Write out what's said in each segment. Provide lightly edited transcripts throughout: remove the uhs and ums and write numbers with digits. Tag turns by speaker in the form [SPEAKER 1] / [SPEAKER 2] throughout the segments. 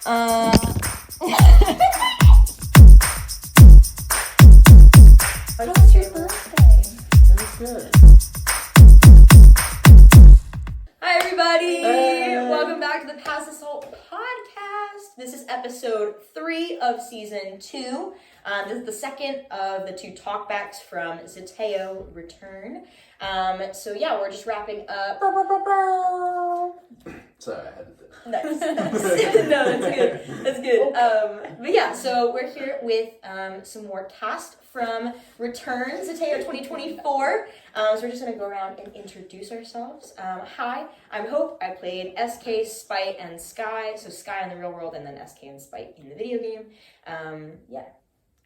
[SPEAKER 1] How's your birthday?
[SPEAKER 2] It was good.
[SPEAKER 1] Hi, everybody.
[SPEAKER 2] Hey.
[SPEAKER 1] Welcome back to the Pass the Salt podcast. This is episode 3 of season 2. This is the second of the 2 talkbacks from Zeteo return. So yeah, we're just wrapping up.
[SPEAKER 2] Sorry, I had to do it.
[SPEAKER 1] Nice. No, that's good. That's good. But yeah, so we're here with some more cast from Return Zeteo 2024. So we're just gonna go around and introduce ourselves. Hi, I'm Hope. I played SK, Spite, and Sky. So Sky in the real world, and then SK and Spite in the video game. Yeah.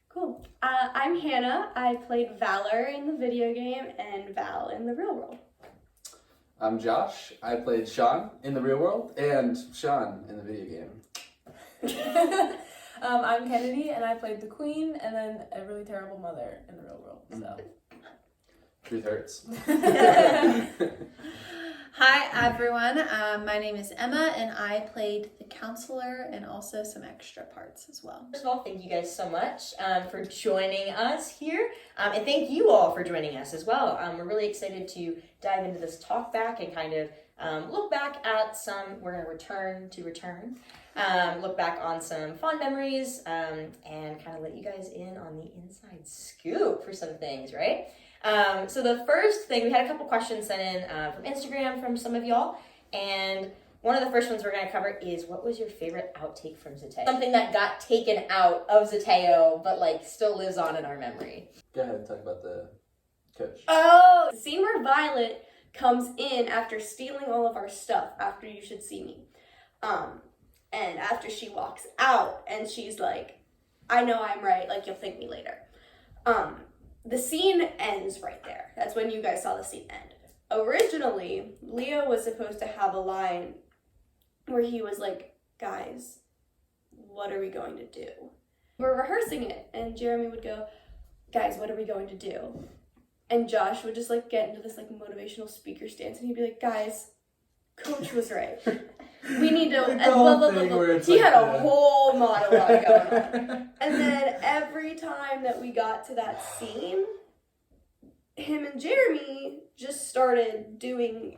[SPEAKER 3] Cool. I'm Hannah. I played Valor in the video game and Val in the real world.
[SPEAKER 2] I'm Josh. I played Sean in the real world and Sean in the video game.
[SPEAKER 4] I'm Kennedy, and I played the queen, and then a really terrible mother in the real world. So,
[SPEAKER 2] Truth hurts.
[SPEAKER 5] Hi everyone, my name is Emma and I played the counselor and also some extra parts as well.
[SPEAKER 1] First of all, thank you guys so much for joining us here. And thank you all for joining us as well. We're really excited to dive into this talk back and kind of look back at we're going to return, look back on some fond memories and kind of let you guys in on the inside scoop for some things, right? So the first thing, we had a couple questions sent in from Instagram from some of y'all, and one of the first ones we're going to cover is, what was your favorite outtake from Zeteo? Something that got taken out of Zeteo, but like still lives on in our memory.
[SPEAKER 2] Go ahead and talk about the coach.
[SPEAKER 3] Oh! The scene where Violet comes in after stealing all of our stuff after You Should See Me. And after she walks out and she's like, I know I'm right, like you'll thank me later. The scene ends right there. That's when you guys saw the scene end. Originally, Leo was supposed to have a line where he was like, guys, what are we going to do? We're rehearsing it, and Jeremy would go, guys, what are we going to do? And Josh would just like get into this like motivational speaker stance, and he'd be like, guys, Coach was right. We need to, and blah, blah, blah, blah. He had a whole monologue going on. And then every time that we got to that scene, him and Jeremy just started doing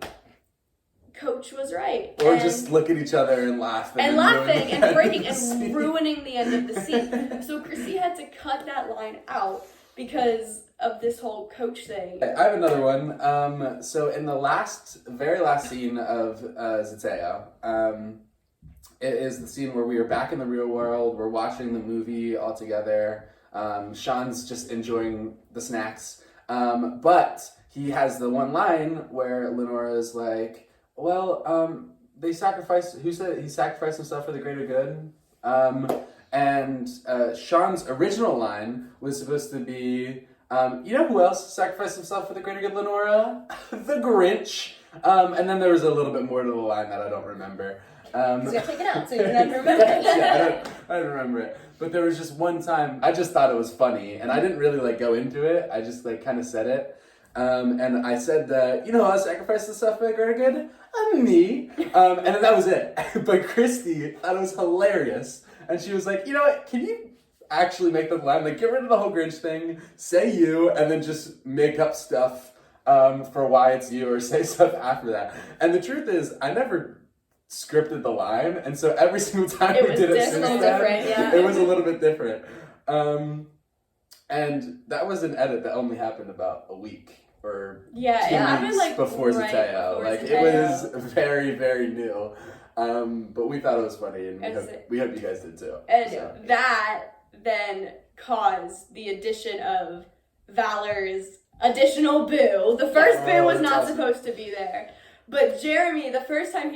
[SPEAKER 3] Coach was right.
[SPEAKER 2] Or just look at each other and laugh.
[SPEAKER 3] And laughing and breaking and ruining the end of the scene. So Chrissy had to cut that line out because of this whole coach thing.
[SPEAKER 2] I have another one. So in the very last scene of Zeteo, it is the scene where we are back in the real world. We're watching the movie all together. Sean's just enjoying the snacks. But he has the one line where Lenora's like, well, he sacrificed himself for the greater good. And Sean's original line was supposed to be, you know who else sacrificed himself for the greater good, Lenora? The Grinch. And then there was a little bit more to the line that I don't remember.
[SPEAKER 1] Because you got taken out, so you never remember it.
[SPEAKER 2] Yeah, I don't remember it. But there was just one time, I just thought it was funny, and I didn't really like go into it. I just like kind of said it. And I said, you know, I sacrificed the stuff for the greater good? Me. And then that was it. But Christy thought it was hilarious. And she was like, you know what, can you actually make the line, like get rid of the whole Grinch thing, say you, and then just make up stuff for why it's you, or say stuff after that. And the truth is, I never scripted the line, and so every single time we did it since then, it was a little bit different. And that was an edit that only happened about a week or 2 weeks
[SPEAKER 3] like
[SPEAKER 2] before
[SPEAKER 3] right
[SPEAKER 2] Zeteo. Like
[SPEAKER 3] Zeteo.
[SPEAKER 2] It was very, very new. But we thought it was funny, and we hope you guys did too.
[SPEAKER 3] And that then caused the addition of Valor's additional boo. The first boo was not supposed to be there. But Jeremy, the first time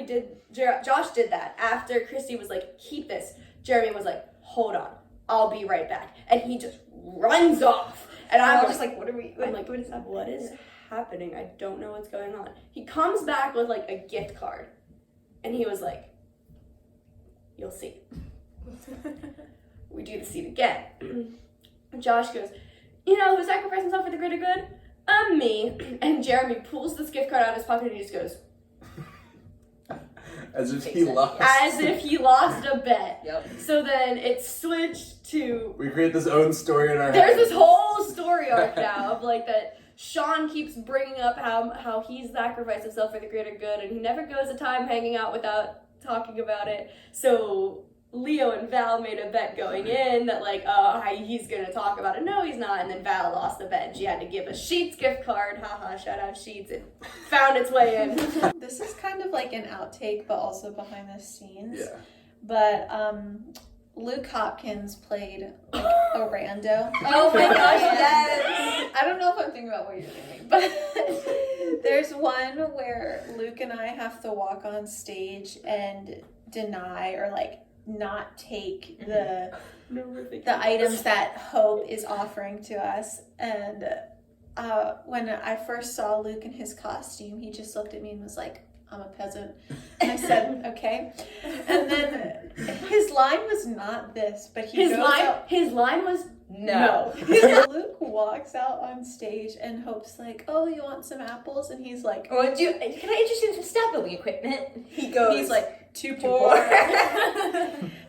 [SPEAKER 3] Josh did that, after Christy was like, keep this, Jeremy was like, hold on, I'll be right back. And he just runs off. And I'm just like, what is happening? I don't know what's going on. He comes back with like a gift card. And he was like, you'll see. We do the scene again. Josh goes, you know who sacrificed himself for the greater good? Me. And Jeremy pulls this gift card out of his pocket and he just goes.
[SPEAKER 2] As if
[SPEAKER 1] Makes
[SPEAKER 2] he
[SPEAKER 1] sense,
[SPEAKER 2] lost.
[SPEAKER 3] As if he lost a bet.
[SPEAKER 1] Yep.
[SPEAKER 3] So then it switched to
[SPEAKER 2] We create this own story in our
[SPEAKER 3] there's
[SPEAKER 2] heads.
[SPEAKER 3] this whole story arc now of like that Sean keeps bringing up how he's sacrificed himself for the greater good, and he never goes a time hanging out without talking about it. So Leo and Val made a bet going in that like, he's gonna talk about it. No, he's not. And then Val lost the bet, and she had to give a Sheets gift card. Haha, shout out Sheets. It found its way in.
[SPEAKER 5] This is kind of like an outtake, but also behind the scenes.
[SPEAKER 2] Yeah.
[SPEAKER 5] But Luke Hopkins played like a rando.
[SPEAKER 3] Oh my gosh,
[SPEAKER 5] And
[SPEAKER 3] yes.
[SPEAKER 5] I don't know if I'm thinking about what you're thinking, but there's one where Luke and I have to walk on stage and deny or like not take the items that Hope is offering to us. And when I first saw Luke in his costume, he just looked at me and was like, "I'm a peasant." And I said, "Okay." And then his line was not this, but he
[SPEAKER 3] His
[SPEAKER 5] goes
[SPEAKER 3] line
[SPEAKER 5] out.
[SPEAKER 3] his line was
[SPEAKER 1] No.
[SPEAKER 5] Luke walks out on stage and Hope's like, "Oh, you want some apples?" And he's like,
[SPEAKER 1] Can I interest you in some staff building equipment? He goes.
[SPEAKER 5] he's like, "Too
[SPEAKER 1] Too
[SPEAKER 5] poor."
[SPEAKER 1] poor.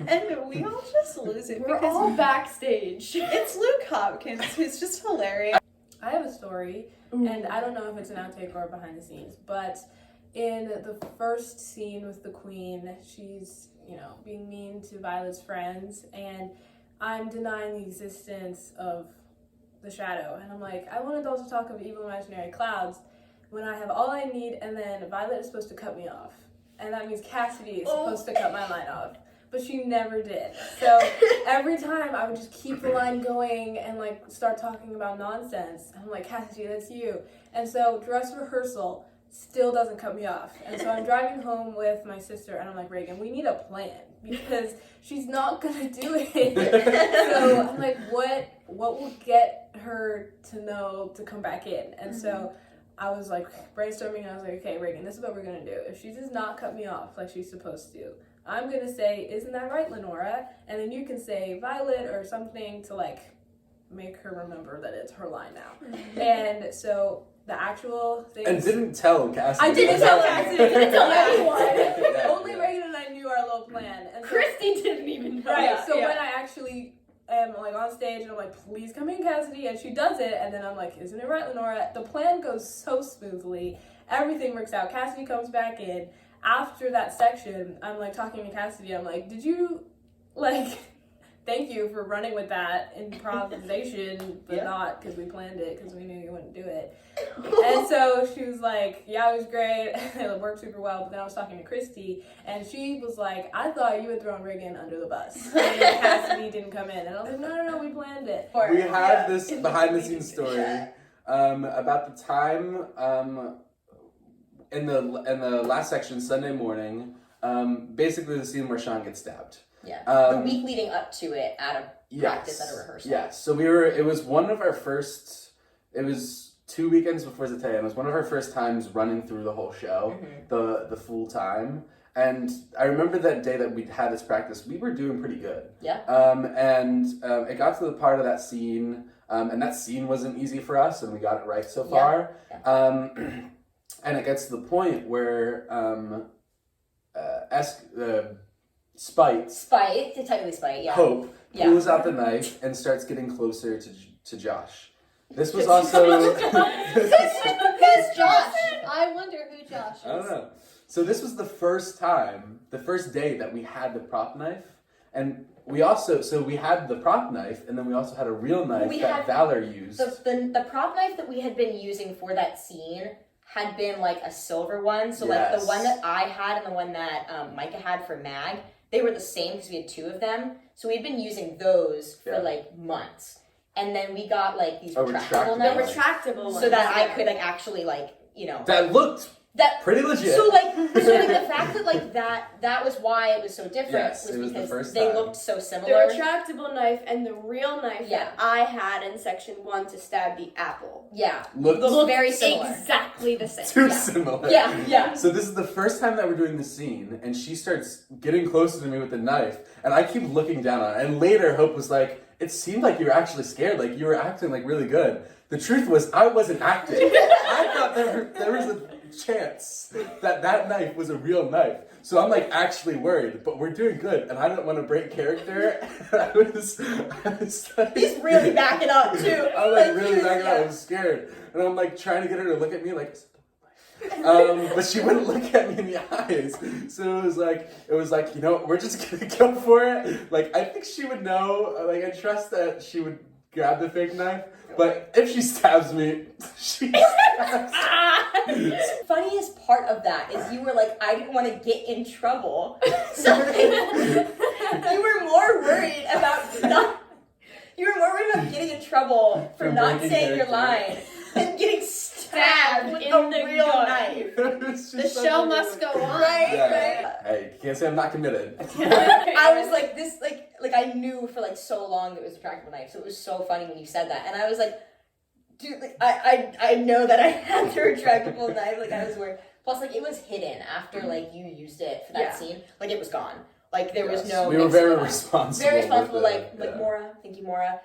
[SPEAKER 5] And we all just lose it
[SPEAKER 3] We're
[SPEAKER 5] because
[SPEAKER 3] all backstage.
[SPEAKER 5] it's Luke Hopkins who's just hilarious.
[SPEAKER 4] I have a story, and I don't know if it's an outtake or behind the scenes, but in the first scene with the Queen, she's, being mean to Violet's friends, and I'm denying the existence of the shadow. And I'm like, I wanted also to talk of evil imaginary clouds when I have all I need, and then Violet is supposed to cut me off. And that means Cassidy is supposed to cut my line off. But she never did. So every time I would just keep the line going and like start talking about nonsense. I'm like, Cassidy, that's you. And so dress rehearsal still doesn't cut me off. And so I'm driving home with my sister and I'm like, Reagan, we need a plan because she's not gonna do it. So I'm like, what will get her to know to come back in? And so I was like brainstorming and I was like, okay, Reagan, this is what we're gonna do. If she does not cut me off like she's supposed to, I'm gonna say, "Isn't that right, Lenora?" And then you can say Violet or something to like make her remember that it's her line now. And so the actual thing.
[SPEAKER 2] And didn't tell Cassidy.
[SPEAKER 3] I didn't tell Cassidy. I didn't tell anyone.
[SPEAKER 2] Yeah.
[SPEAKER 4] Only Reagan and I knew our little plan. And so,
[SPEAKER 3] Christy didn't even know.
[SPEAKER 4] right.
[SPEAKER 3] that.
[SPEAKER 4] So
[SPEAKER 3] Yeah.
[SPEAKER 4] when I actually am like on stage and I'm like, "Please come in, Cassidy," and she does it, and then I'm like, "Isn't it right, Lenora?" The plan goes so smoothly. Everything works out. Cassidy comes back in. After that section, I'm like talking to Cassidy. I'm like, "Did you like?" Thank you for running with that improvisation, but not because we planned it, because we knew you wouldn't do it. And so she was like, "Yeah, it was great. It worked super well." But then I was talking to Christy, and she was like, "I thought you had thrown Reagan under the bus. And Cassidy didn't come in." And I was like, "No, we planned it."
[SPEAKER 2] We have this behind the scenes story about the time in the last section, Sunday morning, basically the scene where Sean gets stabbed.
[SPEAKER 1] Yeah. The week leading up to it at a practice at a rehearsal.
[SPEAKER 2] Yes. So it was one of our first, it was 2 weekends before Zeteo, and it was one of our first times running through the whole show, the full time. And I remember that day that we had this practice, we were doing pretty good.
[SPEAKER 1] Yeah.
[SPEAKER 2] It got to the part of that scene, and that scene wasn't easy for us, and we got it right so far.
[SPEAKER 1] Yeah.
[SPEAKER 2] And it gets to the point where Spite,
[SPEAKER 1] Technically Spite, yeah.
[SPEAKER 2] Hope,
[SPEAKER 1] Yeah.
[SPEAKER 2] pulls out the knife and starts getting closer to Josh. This was also...
[SPEAKER 5] Who's Josh? I wonder who Josh is.
[SPEAKER 2] I don't know. So this was the first day that we had the prop knife. And we had the prop knife, and then we also had a real knife that Valor used.
[SPEAKER 1] The prop knife that we had been using for that scene had been like a silver one. So like the one that I had and the one that Micah had for Mag, they were the same because we had two of them. So we'd been using those for like months. And then we got like these retractable knives.
[SPEAKER 3] The retractable ones.
[SPEAKER 1] So that I could like actually like,
[SPEAKER 2] That looked pretty legit.
[SPEAKER 1] So the fact that like that was why it was so different.
[SPEAKER 2] Yes,
[SPEAKER 1] was
[SPEAKER 2] it was
[SPEAKER 1] because
[SPEAKER 2] the first
[SPEAKER 1] they
[SPEAKER 2] time.
[SPEAKER 1] looked so similar.
[SPEAKER 3] The retractable knife and the real knife that I had in section 1 to stab the apple.
[SPEAKER 1] Yeah.
[SPEAKER 2] Looked
[SPEAKER 1] very similar.
[SPEAKER 3] Exactly the same.
[SPEAKER 2] Too similar.
[SPEAKER 1] Yeah.
[SPEAKER 2] So this is the first time that we're doing the scene, and she starts getting closer to me with the knife, and I keep looking down on it. And later, Hope was like, "It seemed like you were actually scared, like you were acting like really good." The truth was, I wasn't acting. I thought thought there was a chance that knife was a real knife. So I'm like actually worried, but we're doing good, and I don't want to break character. I was like,
[SPEAKER 1] He's really backing up too.
[SPEAKER 2] I'm like really backing up. I was scared, and I'm like trying to get her to look at me like. But she wouldn't look at me in the eyes. So it was like, you know, we're just gonna go for it. Like, I think she would know. Like, I trust that she would grab the fake knife. But if she stabs me, she stabs.
[SPEAKER 1] Funniest part of that is you were like, I didn't want to get in trouble. So you were more worried about getting in trouble for not saying your line than getting stabbed with
[SPEAKER 3] in
[SPEAKER 1] a
[SPEAKER 3] the
[SPEAKER 1] real
[SPEAKER 3] gut.
[SPEAKER 1] knife.
[SPEAKER 5] The show must go on.
[SPEAKER 1] Right?
[SPEAKER 2] Yeah. Hey, you can't say I'm not committed.
[SPEAKER 1] I was like this, like I knew for like so long that it was a retractable knife, so it was so funny when you said that, and I was like, dude, like, I know that I had the retractable knife, like I was worried. Plus, like it was hidden after like you used it for that scene, like it was gone. Like there was no.
[SPEAKER 2] We were very responsible.
[SPEAKER 1] Very responsible,
[SPEAKER 2] with
[SPEAKER 1] like Maura. Thank you, Maura.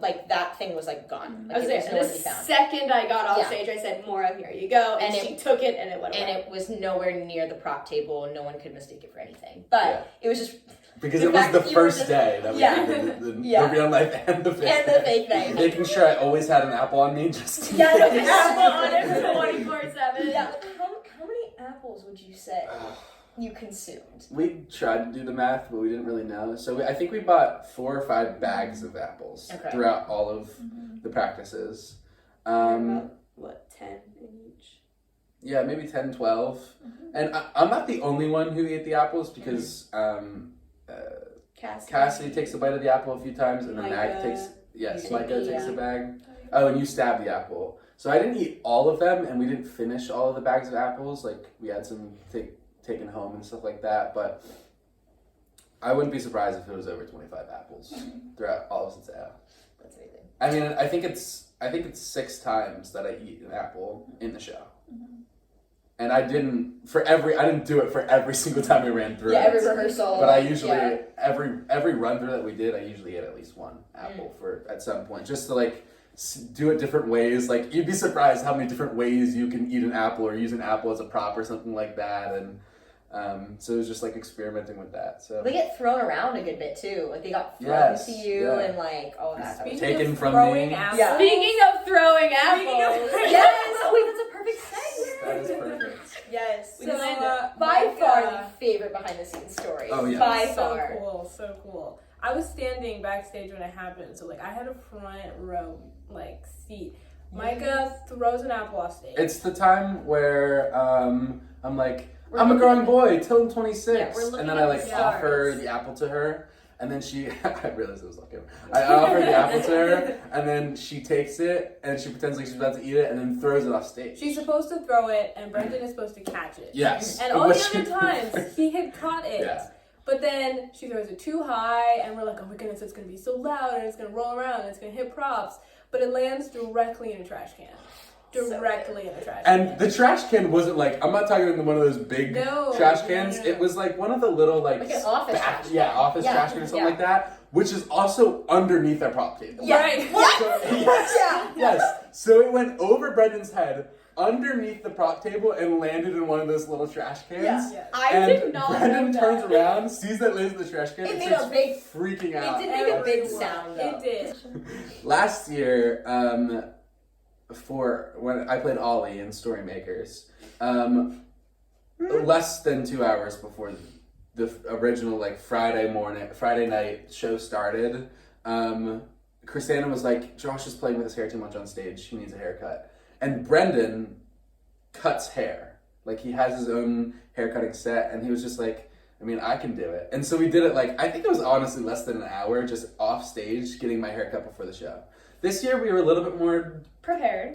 [SPEAKER 1] Like that thing was like gone. Like
[SPEAKER 3] I was
[SPEAKER 1] it was
[SPEAKER 3] there,
[SPEAKER 1] nowhere
[SPEAKER 3] the
[SPEAKER 1] to be found.
[SPEAKER 3] second I got off
[SPEAKER 1] Yeah.
[SPEAKER 3] stage, I said, Maura, here you go. And
[SPEAKER 1] And
[SPEAKER 3] she took it and it went away.
[SPEAKER 1] And it was nowhere near the prop table, and no one could mistake it for anything. But it was just
[SPEAKER 2] Because
[SPEAKER 1] the
[SPEAKER 2] it was
[SPEAKER 1] fact
[SPEAKER 2] the
[SPEAKER 1] that you were
[SPEAKER 2] first
[SPEAKER 1] just-
[SPEAKER 2] day that we did the real knife and the fake
[SPEAKER 1] and the fake knife.
[SPEAKER 2] Making sure I always had an apple on me, just in
[SPEAKER 1] Yeah, no,
[SPEAKER 2] case.
[SPEAKER 1] apple on it.
[SPEAKER 3] 24/7.
[SPEAKER 1] Yeah. How many apples would you say you consumed?
[SPEAKER 2] We tried to do the math, but we didn't really know. So I think we bought 4 or 5 bags of apples throughout all of the practices.
[SPEAKER 3] About, what, 10 in each?
[SPEAKER 2] Yeah, maybe 10, 12. And I'm not the only one who ate the apples because Cassidy takes a bite of the apple a few times, and then Mag takes, Micah takes a bag. Oh, and you stabbed the apple. So I didn't eat all of them, and we didn't finish all of the bags of apples. Like, we had some taken home and stuff like that, but I wouldn't be surprised if it was over 25 apples throughout all of Zeteo.
[SPEAKER 1] That's amazing.
[SPEAKER 2] I mean, I think it's 6 times that I eat an apple in the show. And I didn't do it for every single time we ran through it.
[SPEAKER 1] Yeah, every rehearsal.
[SPEAKER 2] But I usually, every run through that we did, I usually ate at least one apple at some point, just to like do it different ways. Like, you'd be surprised how many different ways you can eat an apple or use an apple as a prop or something like that. And so it was just like experimenting with that. So
[SPEAKER 1] They get thrown around a good bit too. Like they got thrown to you and like all that.
[SPEAKER 4] Speaking
[SPEAKER 2] Taken
[SPEAKER 4] of
[SPEAKER 2] from
[SPEAKER 4] throwing
[SPEAKER 2] me.
[SPEAKER 4] apples,
[SPEAKER 1] Yeah.
[SPEAKER 3] Speaking of throwing apples.
[SPEAKER 1] Yes! Oh wait, that's a perfect segue.
[SPEAKER 2] that is perfect.
[SPEAKER 1] Yes.
[SPEAKER 4] So,
[SPEAKER 1] So, by
[SPEAKER 4] Micah-
[SPEAKER 1] far the favorite behind the scenes story.
[SPEAKER 2] Oh, yeah.
[SPEAKER 1] By
[SPEAKER 4] so
[SPEAKER 1] far.
[SPEAKER 4] cool, so cool. I was standing backstage when it happened, so like I had a front row like seat. Micah throws an apple off stage.
[SPEAKER 2] It's the time where I'm like, I'm a growing boy till I'm 26.
[SPEAKER 1] Yeah, we're looking
[SPEAKER 2] and then
[SPEAKER 1] at
[SPEAKER 2] I like
[SPEAKER 1] the
[SPEAKER 2] offer
[SPEAKER 1] stars.
[SPEAKER 2] the apple to her. And then she, I realized it was like him. I offer the apple to her, and then she takes it, and she pretends like she's about to eat it, and then throws it off stage.
[SPEAKER 4] She's supposed to throw it, and Brendan is supposed to catch it.
[SPEAKER 2] Yes.
[SPEAKER 4] And all the
[SPEAKER 2] Which-
[SPEAKER 4] other times, he had caught it.
[SPEAKER 2] Yeah.
[SPEAKER 4] But then she throws it too high, and we're like, oh my goodness, it's going to be so loud, and it's going to roll around, and it's going to hit props. But it lands directly in a trash can. Directly in a trash can.
[SPEAKER 2] And the trash can wasn't like, I'm not talking about one of those big trash cans.
[SPEAKER 4] No.
[SPEAKER 2] It was like one of the little like
[SPEAKER 1] an office trash can.
[SPEAKER 2] office
[SPEAKER 1] Yeah,
[SPEAKER 2] trash can or something
[SPEAKER 1] yeah.
[SPEAKER 2] like that, which is also underneath our prop table.
[SPEAKER 1] Yeah.
[SPEAKER 4] Right.
[SPEAKER 2] So, yes. So it went over Brendan's head, underneath the prop table, and landed in one of those little trash cans.
[SPEAKER 1] Yeah.
[SPEAKER 3] I
[SPEAKER 2] And
[SPEAKER 3] did not
[SPEAKER 2] Brendan
[SPEAKER 3] know
[SPEAKER 2] turns
[SPEAKER 3] that.
[SPEAKER 2] around, sees that it lands in the trash can,
[SPEAKER 1] It
[SPEAKER 2] and
[SPEAKER 1] made a
[SPEAKER 2] starts
[SPEAKER 1] big-
[SPEAKER 2] freaking out.
[SPEAKER 1] It did make a big
[SPEAKER 4] Everyone.
[SPEAKER 1] sound though.
[SPEAKER 4] It did.
[SPEAKER 2] Last year, for when I played Ollie in Storymakers, less than 2 hours before the original like Friday night show started, Christina was like, Josh is playing with his hair too much on stage. He needs a haircut. And Brendan cuts hair. Like, he has his own haircutting set, and he was just like, I mean, I can do it. And so we did it like, I think it was honestly less than an hour just off stage getting my haircut before the show. This year we were a little bit more prepared.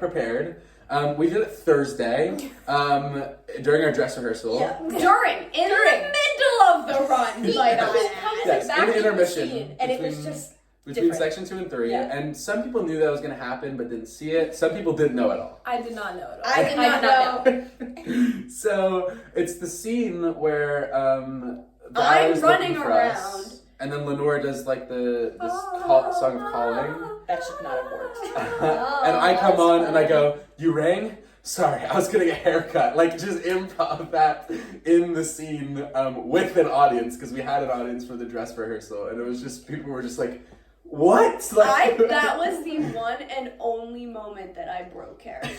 [SPEAKER 2] We did it Thursday during our dress rehearsal.
[SPEAKER 1] Yeah.
[SPEAKER 3] In the middle of the run, like
[SPEAKER 2] Yes,
[SPEAKER 1] back
[SPEAKER 2] in the
[SPEAKER 1] in
[SPEAKER 2] intermission.
[SPEAKER 1] scene, and it was just
[SPEAKER 2] Between
[SPEAKER 1] different.
[SPEAKER 2] section 2 and 3.
[SPEAKER 1] Yeah.
[SPEAKER 2] And some people knew that was going to happen but didn't see it. Some people didn't know at all.
[SPEAKER 4] I did not know it all.
[SPEAKER 1] I did not know.
[SPEAKER 2] So it's the scene where
[SPEAKER 3] I'm running around.
[SPEAKER 2] and then Lenore does like the song of calling.
[SPEAKER 1] That should not have worked.
[SPEAKER 2] And I come on and I go, you rang? sorry, I was getting a haircut. Like, just improv that in the scene with an audience, because we had an audience for the dress rehearsal, and it was just, people were just like, what? Like,
[SPEAKER 3] that was the one and only moment that I broke character.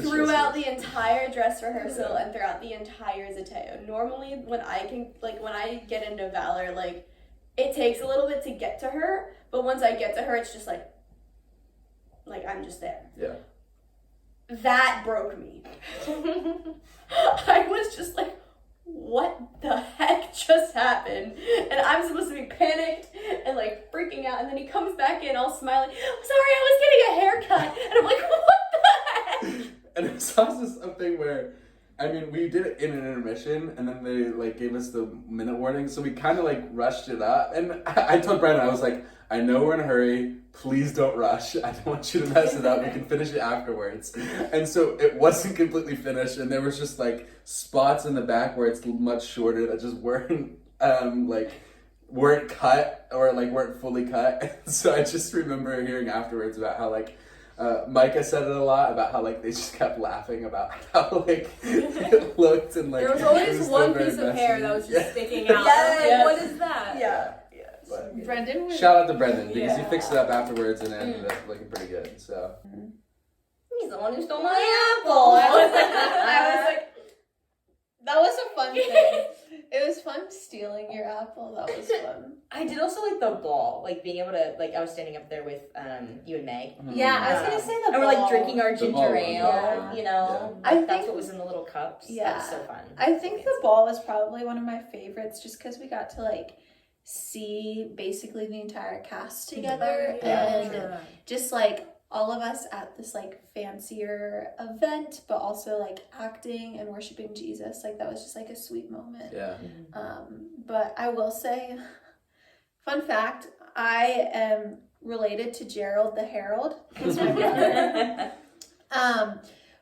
[SPEAKER 3] Throughout the entire dress rehearsal and throughout the entire Zeteo. Normally, when I get into Valor, like, it takes a little bit to get to her, but once I get to her, it's just like I'm just there.
[SPEAKER 2] Yeah.
[SPEAKER 3] That broke me. I was just like, what the heck just happened? And I'm supposed to be panicked and like freaking out, and then he comes back in all smiling. Sorry, I was getting a haircut. And I'm like, what the heck?
[SPEAKER 2] And it was also something where, I mean, we did it in an intermission, and then they like gave us the minute warning, so we kind of like rushed it up. And I told Brandon, I was like, I know we're in a hurry. Please don't rush. I don't want you to mess it up. We can finish it afterwards. And so it wasn't completely finished, and there was just like spots in the back where it's much shorter that just weren't weren't cut or like weren't fully cut. So I just remember hearing afterwards about how like Micah said it a lot about how like they just kept laughing about how like it looked, and like
[SPEAKER 4] there was always
[SPEAKER 2] was
[SPEAKER 4] one
[SPEAKER 2] still
[SPEAKER 4] piece
[SPEAKER 2] very
[SPEAKER 4] of hair
[SPEAKER 2] messy.
[SPEAKER 4] that was just sticking out.
[SPEAKER 3] Yes.
[SPEAKER 4] What is that?
[SPEAKER 3] Yeah.
[SPEAKER 2] But
[SPEAKER 5] Brendan was
[SPEAKER 2] shout out to Brendan because he
[SPEAKER 4] Yeah.
[SPEAKER 2] fixed it up afterwards and it ended up looking pretty good. So
[SPEAKER 1] He's the one who stole my apple. I was like,
[SPEAKER 5] that was a fun thing. It was fun stealing your apple. That was fun.
[SPEAKER 1] I did also like the ball, like being able to, like I was standing up there with you and Meg.
[SPEAKER 5] Yeah, I was gonna say the
[SPEAKER 1] And we're like
[SPEAKER 5] ball.
[SPEAKER 1] drinking our
[SPEAKER 2] The
[SPEAKER 1] ginger
[SPEAKER 2] ball
[SPEAKER 1] ale,
[SPEAKER 2] one,
[SPEAKER 1] you know.
[SPEAKER 5] Yeah. I
[SPEAKER 1] That's
[SPEAKER 5] think-
[SPEAKER 1] what was in the little cups. That
[SPEAKER 5] Yeah.
[SPEAKER 1] was so fun.
[SPEAKER 5] I think the ball was probably one of my favorites just because we got to like see basically the entire cast together and
[SPEAKER 4] Sure.
[SPEAKER 5] just like all of us at this like fancier event, but also like acting and worshiping Jesus. Like that was just like a sweet moment.
[SPEAKER 2] yeah.
[SPEAKER 5] But I will say, fun fact, I am related to Gerald the Herald. He's my brother.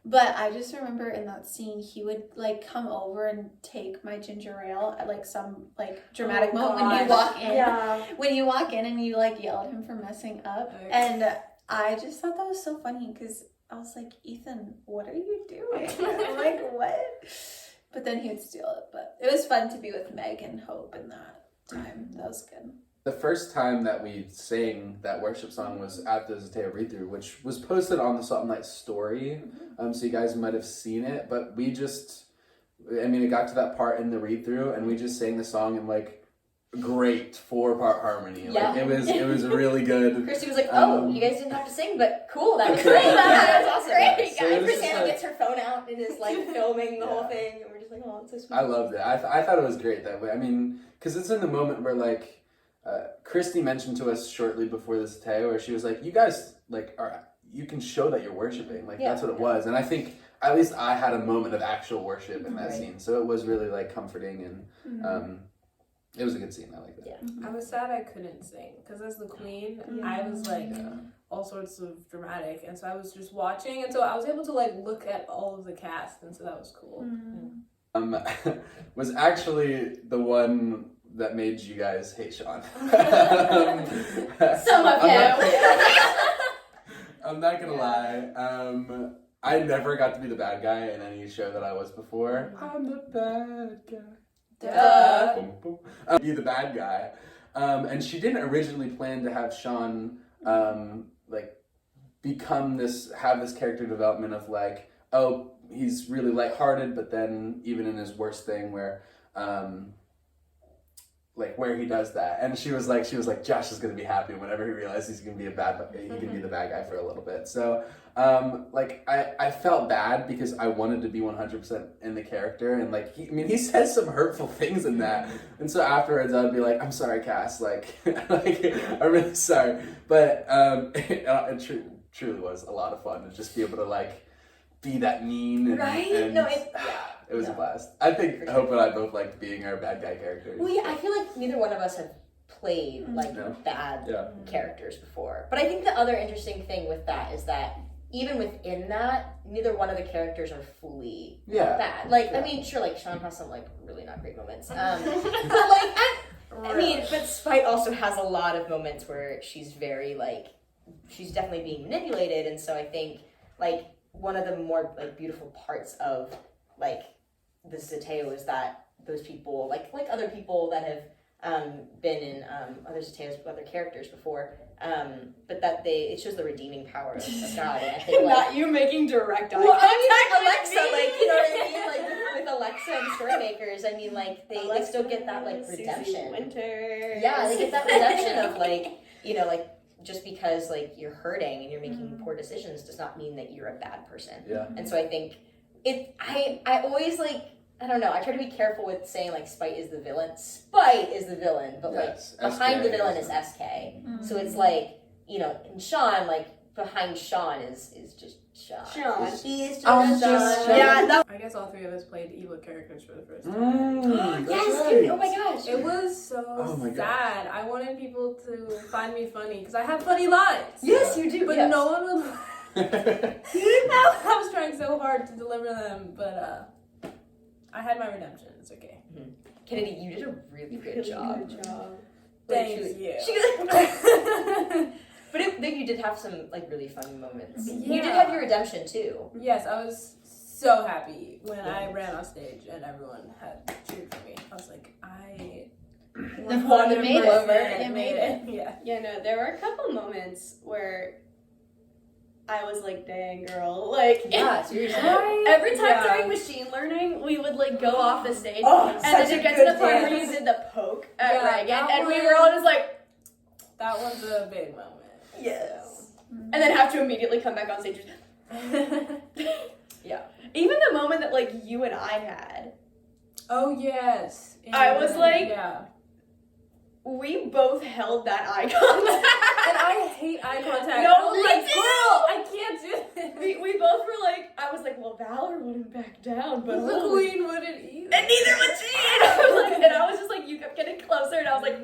[SPEAKER 5] But I just remember in that scene, he would like come over and take my ginger ale at like some like dramatic moment when you walk in.
[SPEAKER 3] Yeah.
[SPEAKER 5] When you walk in and you like yell at him for messing up.
[SPEAKER 4] Okay.
[SPEAKER 5] And I just thought that was so funny because I was like, Ethan, what are you doing? I'm like, what? But then he would steal it. But it was fun to be with Meg and Hope in that time. That was good.
[SPEAKER 2] The first time that we sang that worship song was at the Zeteo read-through, which was posted on the Salt and Light story. So you guys might have seen it, but we just, I mean, it got to that part in the read-through, and we just sang the song in like great 4-part harmony. Like
[SPEAKER 1] Yeah.
[SPEAKER 2] it was really good.
[SPEAKER 1] Christy was like, "Oh, you guys didn't have to sing, but cool, that was great.
[SPEAKER 2] Yeah.
[SPEAKER 1] That was awesome."
[SPEAKER 3] Great,
[SPEAKER 2] So it was just
[SPEAKER 1] Christina
[SPEAKER 2] like-
[SPEAKER 1] gets her phone out and is like filming the whole
[SPEAKER 2] Yeah.
[SPEAKER 1] thing, and we're just like, "Oh, it's so sweet."
[SPEAKER 2] I loved it. I thought it was great that way. I mean, because it's in the moment where like Christy mentioned to us shortly before this day where she was like, "You guys like you can show that you're worshiping." Like
[SPEAKER 1] Yeah.
[SPEAKER 2] that's what it was, and I think at least I had a moment of actual worship in that
[SPEAKER 1] Right.
[SPEAKER 2] scene, so it was really like comforting and it was a good scene. I like that.
[SPEAKER 1] Yeah.
[SPEAKER 4] I was sad I couldn't sing because as the queen, I was like all sorts of dramatic, and so I was just watching, and so I was able to like look at all of the cast, and so that was cool.
[SPEAKER 2] Was actually the one that made you guys hate Sean.
[SPEAKER 3] Some of him.
[SPEAKER 2] I'm not gonna lie. I never got to be the bad guy in any show that I was before. I'm the bad guy.
[SPEAKER 3] Duh.
[SPEAKER 2] Boom, boom. Be the bad guy. And she didn't originally plan to have Sean like have this character development of like, oh, he's really lighthearted, but then even in his worst thing where like where he does that, and she was like Josh is gonna be happy whenever he realizes he's gonna be he can be the bad guy for a little bit. So like I felt bad because I wanted to be 100% in the character, and like he says some hurtful things in that, and so afterwards I'd be like, I'm sorry, Cass, like I'm really sorry, but it truly was a lot of fun to just be able to like be that mean and,
[SPEAKER 1] Right?
[SPEAKER 2] and
[SPEAKER 1] No,
[SPEAKER 2] it was a blast. I think Hope and I both liked being our bad guy characters.
[SPEAKER 1] Well, yeah, I feel like neither one of us have played like
[SPEAKER 2] No.
[SPEAKER 1] bad
[SPEAKER 2] Yeah.
[SPEAKER 1] characters before. But I think the other interesting thing with that is that even within that, neither one of the characters are fully bad. Like, I mean, sure, like Sean has some like really not great moments. But like, I mean, but Spite also has a lot of moments where she's very like, she's definitely being manipulated, and so I think like one of the more like beautiful parts of like the Zeteo is that those people like other people that have been in other Zeteos with other characters before, but that it shows the redeeming power of God. And I think like,
[SPEAKER 3] Not you making direct eye
[SPEAKER 1] well,
[SPEAKER 3] contact
[SPEAKER 1] I mean,
[SPEAKER 3] with
[SPEAKER 1] Alexa,
[SPEAKER 3] me.
[SPEAKER 1] like you know what I mean, like with Alexa and Storymakers, I mean, like they still get that like
[SPEAKER 3] Susie
[SPEAKER 1] redemption.
[SPEAKER 3] Winters.
[SPEAKER 1] Yeah, they get that redemption of like you know like just because like you're hurting and you're making poor decisions does not mean that you're a bad person.
[SPEAKER 2] Yeah.
[SPEAKER 1] And so I think I always like. I don't know. I try to be careful with saying like Spite is the villain. Spite is the villain, but
[SPEAKER 2] Yes,
[SPEAKER 1] like behind
[SPEAKER 2] SK
[SPEAKER 1] the villain
[SPEAKER 2] is
[SPEAKER 1] is SK. So it's like you know, and Sean like behind Sean is just Sean.
[SPEAKER 3] Sean.
[SPEAKER 1] He's just
[SPEAKER 2] I'm
[SPEAKER 1] Sean.
[SPEAKER 2] just Sean.
[SPEAKER 1] Yeah. That,
[SPEAKER 4] I guess all three of us played evil characters for the first time.
[SPEAKER 2] That's
[SPEAKER 1] yes,
[SPEAKER 2] right.
[SPEAKER 1] dude. Oh my gosh.
[SPEAKER 4] It was so
[SPEAKER 2] Oh my
[SPEAKER 4] sad. I wanted people to find me funny because I have funny lines.
[SPEAKER 1] Yes, you do.
[SPEAKER 4] But
[SPEAKER 1] yes.
[SPEAKER 4] no one would. I was trying so hard to deliver them, but I had my redemption. It's okay.
[SPEAKER 1] Kennedy, you did a really good job.
[SPEAKER 3] Good job.
[SPEAKER 1] Like,
[SPEAKER 4] Thank you.
[SPEAKER 1] But then you did have some like really fun moments. You did
[SPEAKER 4] Yeah.
[SPEAKER 1] have your redemption too.
[SPEAKER 4] Yes, I was so happy when I ran on stage and everyone had cheered for me. I was like, I
[SPEAKER 1] one that made it.
[SPEAKER 4] 100%
[SPEAKER 5] You
[SPEAKER 4] made
[SPEAKER 5] made
[SPEAKER 4] it. Yeah.
[SPEAKER 3] Yeah, no, there were a couple moments where I was like, dang, girl. Like,
[SPEAKER 1] Yeah, seriously.
[SPEAKER 3] every time
[SPEAKER 4] Yeah.
[SPEAKER 3] during machine learning, we would like go off the stage.
[SPEAKER 1] Oh,
[SPEAKER 3] and
[SPEAKER 1] such
[SPEAKER 3] then
[SPEAKER 1] a
[SPEAKER 3] it gets
[SPEAKER 1] good
[SPEAKER 3] to the part where
[SPEAKER 1] dance.
[SPEAKER 3] you did the poke at
[SPEAKER 4] Yeah,
[SPEAKER 3] Reagan,
[SPEAKER 4] that
[SPEAKER 3] and we
[SPEAKER 4] was-
[SPEAKER 3] were all just like,
[SPEAKER 4] That was a big moment.
[SPEAKER 1] Yes.
[SPEAKER 3] and then have to immediately come back on stage.
[SPEAKER 1] Yeah.
[SPEAKER 3] Even the moment that like you and I had,
[SPEAKER 4] Oh, yes.
[SPEAKER 3] I was like-
[SPEAKER 4] Yeah.
[SPEAKER 3] we both held that eye contact.
[SPEAKER 4] And I hate eye contact.
[SPEAKER 3] No,
[SPEAKER 4] I was
[SPEAKER 3] me
[SPEAKER 4] like,
[SPEAKER 3] too.
[SPEAKER 4] girl, I can't do this.
[SPEAKER 3] we both were like, I was like, well, Valor wouldn't back down, but
[SPEAKER 4] The
[SPEAKER 3] holy-
[SPEAKER 4] queen wouldn't either.
[SPEAKER 3] And neither would she. And I was just like, you kept getting closer, and I was like,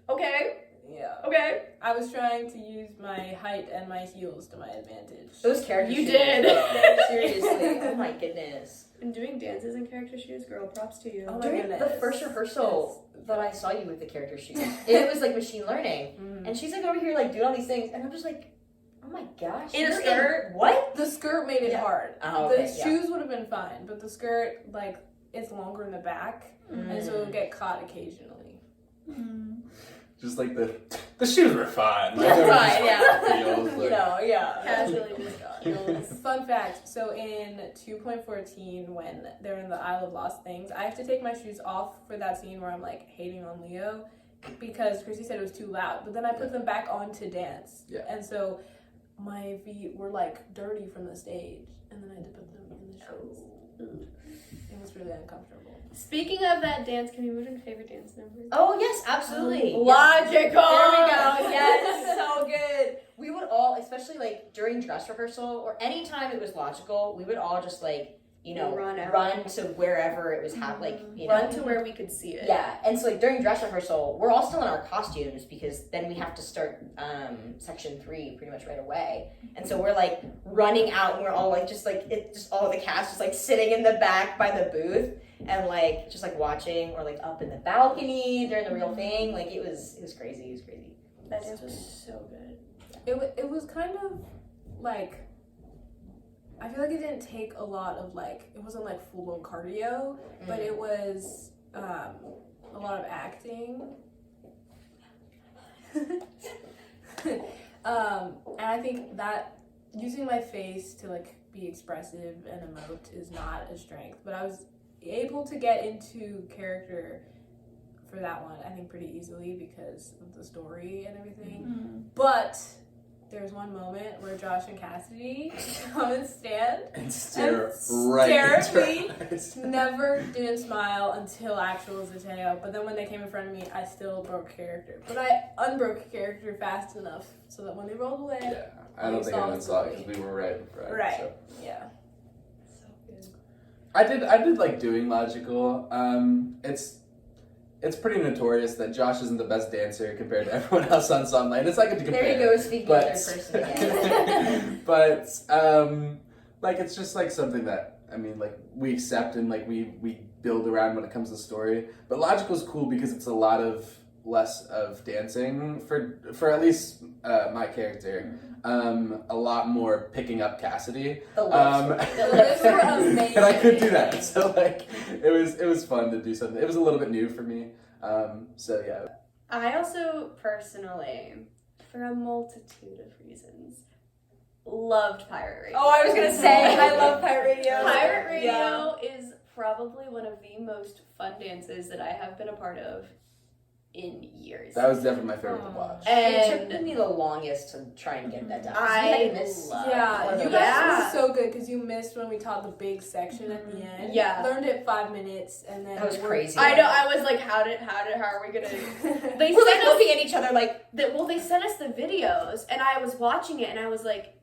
[SPEAKER 3] okay,
[SPEAKER 4] Yeah.
[SPEAKER 3] okay.
[SPEAKER 4] I was trying to use my height and my heels to my advantage.
[SPEAKER 1] Those characters.
[SPEAKER 3] You
[SPEAKER 1] shoes,
[SPEAKER 3] did.
[SPEAKER 1] though, seriously. Oh my goodness.
[SPEAKER 3] And doing dances in character shoes, girl, props to you.
[SPEAKER 4] Oh my
[SPEAKER 1] During
[SPEAKER 4] goodness.
[SPEAKER 1] the first rehearsal that I saw you with the character shoes, it was like machine learning, and she's like over here like doing all these things, and I'm just like, oh my gosh.
[SPEAKER 3] In a
[SPEAKER 1] you're
[SPEAKER 3] skirt?
[SPEAKER 1] What?
[SPEAKER 4] The skirt made it
[SPEAKER 1] Yeah.
[SPEAKER 4] hard.
[SPEAKER 1] Oh,
[SPEAKER 4] The
[SPEAKER 1] okay, yeah.
[SPEAKER 4] shoes would have been fine, but the skirt, like, it's longer in the back, and so it would get caught occasionally.
[SPEAKER 2] Just like the shoes were fine. Like,
[SPEAKER 1] Yeah,
[SPEAKER 2] they were
[SPEAKER 1] fine,
[SPEAKER 2] just
[SPEAKER 1] yeah.
[SPEAKER 2] heels, like-
[SPEAKER 1] You know, yeah.
[SPEAKER 3] Casually discussed.
[SPEAKER 4] Fun fact, so in 2.14, when they're in the Isle of Lost Things, I have to take my shoes off for that scene where I'm, like, hating on Leo, because Chrissy said it was too loud, but then I put them back on to dance.
[SPEAKER 2] Yeah.
[SPEAKER 4] And so my feet were, like, dirty from the stage, and then I had to put them in the shoes. It was really uncomfortable.
[SPEAKER 3] Speaking of that dance, can we move into favorite dance numbers?
[SPEAKER 1] Oh yes, absolutely.
[SPEAKER 3] Logical.
[SPEAKER 1] There we go. Yes, so good. We would all, especially like during dress rehearsal or any time it was logical, we would all just like
[SPEAKER 3] Run out.
[SPEAKER 1] run to wherever it was happening. Like you know.
[SPEAKER 3] Run to where we could see it.
[SPEAKER 1] Yeah, and so like during dress rehearsal, we're all still in our costumes because then we have to start section 3 pretty much right away. And so we're like running out, and we're all like just all the cast just like sitting in the back by the booth and like just like watching or like up in the balcony during the real thing. Like it was crazy. It was crazy.
[SPEAKER 3] That dance was so good.
[SPEAKER 4] It was kind of like, I feel like it didn't take a lot of like, it wasn't like full blown cardio, but it was a lot of acting. And I think that using my face to like be expressive and emote is not a strength, but I was able to get into character for that one, I think, pretty easily because of the story and everything. But there's one moment where Josh and Cassidy come and stand
[SPEAKER 2] and stare
[SPEAKER 4] and
[SPEAKER 2] right
[SPEAKER 4] stare
[SPEAKER 2] into
[SPEAKER 4] at me.
[SPEAKER 2] her eyes.
[SPEAKER 4] Never didn't smile until actual Zeteo, but then when they came in front of me, I still broke character. But I unbroke character fast enough so that when they rolled away,
[SPEAKER 2] Yeah, I don't think anyone saw it because we were right in front.
[SPEAKER 4] Right.
[SPEAKER 2] So.
[SPEAKER 4] yeah.
[SPEAKER 3] So good.
[SPEAKER 2] I did like doing logical. It's pretty notorious that Josh isn't the best dancer compared to everyone else on Sunlight. It's like a compare.
[SPEAKER 1] There you go, speaking
[SPEAKER 2] But-
[SPEAKER 1] of third person again.
[SPEAKER 2] but like it's just like something that I mean like we accept and like we build around when it comes to story. But logical's cool because it's a lot of less of dancing for at least my character. A lot more picking up Cassidy.
[SPEAKER 1] The lips.
[SPEAKER 4] The lips were amazing.
[SPEAKER 2] And I could do that, so like it was fun to do something. It was a little bit new for me. So yeah.
[SPEAKER 3] I also personally, for a multitude of reasons, loved Pirate Radio.
[SPEAKER 1] Oh, I was gonna say I love Pirate Radio.
[SPEAKER 3] Pirate Radio
[SPEAKER 1] Yeah.
[SPEAKER 3] is probably one of the most fun dances that I have been a part of in years.
[SPEAKER 2] That was definitely my favorite to watch.
[SPEAKER 1] It took
[SPEAKER 3] And
[SPEAKER 1] me the longest to try and get that down.
[SPEAKER 3] I
[SPEAKER 1] miss.
[SPEAKER 3] love
[SPEAKER 4] Yeah, you
[SPEAKER 3] it.
[SPEAKER 4] guys
[SPEAKER 3] Yeah.
[SPEAKER 4] were so good because you missed when we taught the big section at the end.
[SPEAKER 3] Yeah.
[SPEAKER 4] Learned it 5 minutes and then
[SPEAKER 1] That was crazy.
[SPEAKER 3] I know. I was like, how are we gonna? They
[SPEAKER 1] We're like
[SPEAKER 3] sent us
[SPEAKER 1] looking at each other like,
[SPEAKER 3] they sent us the videos, and I was watching it, and I was like,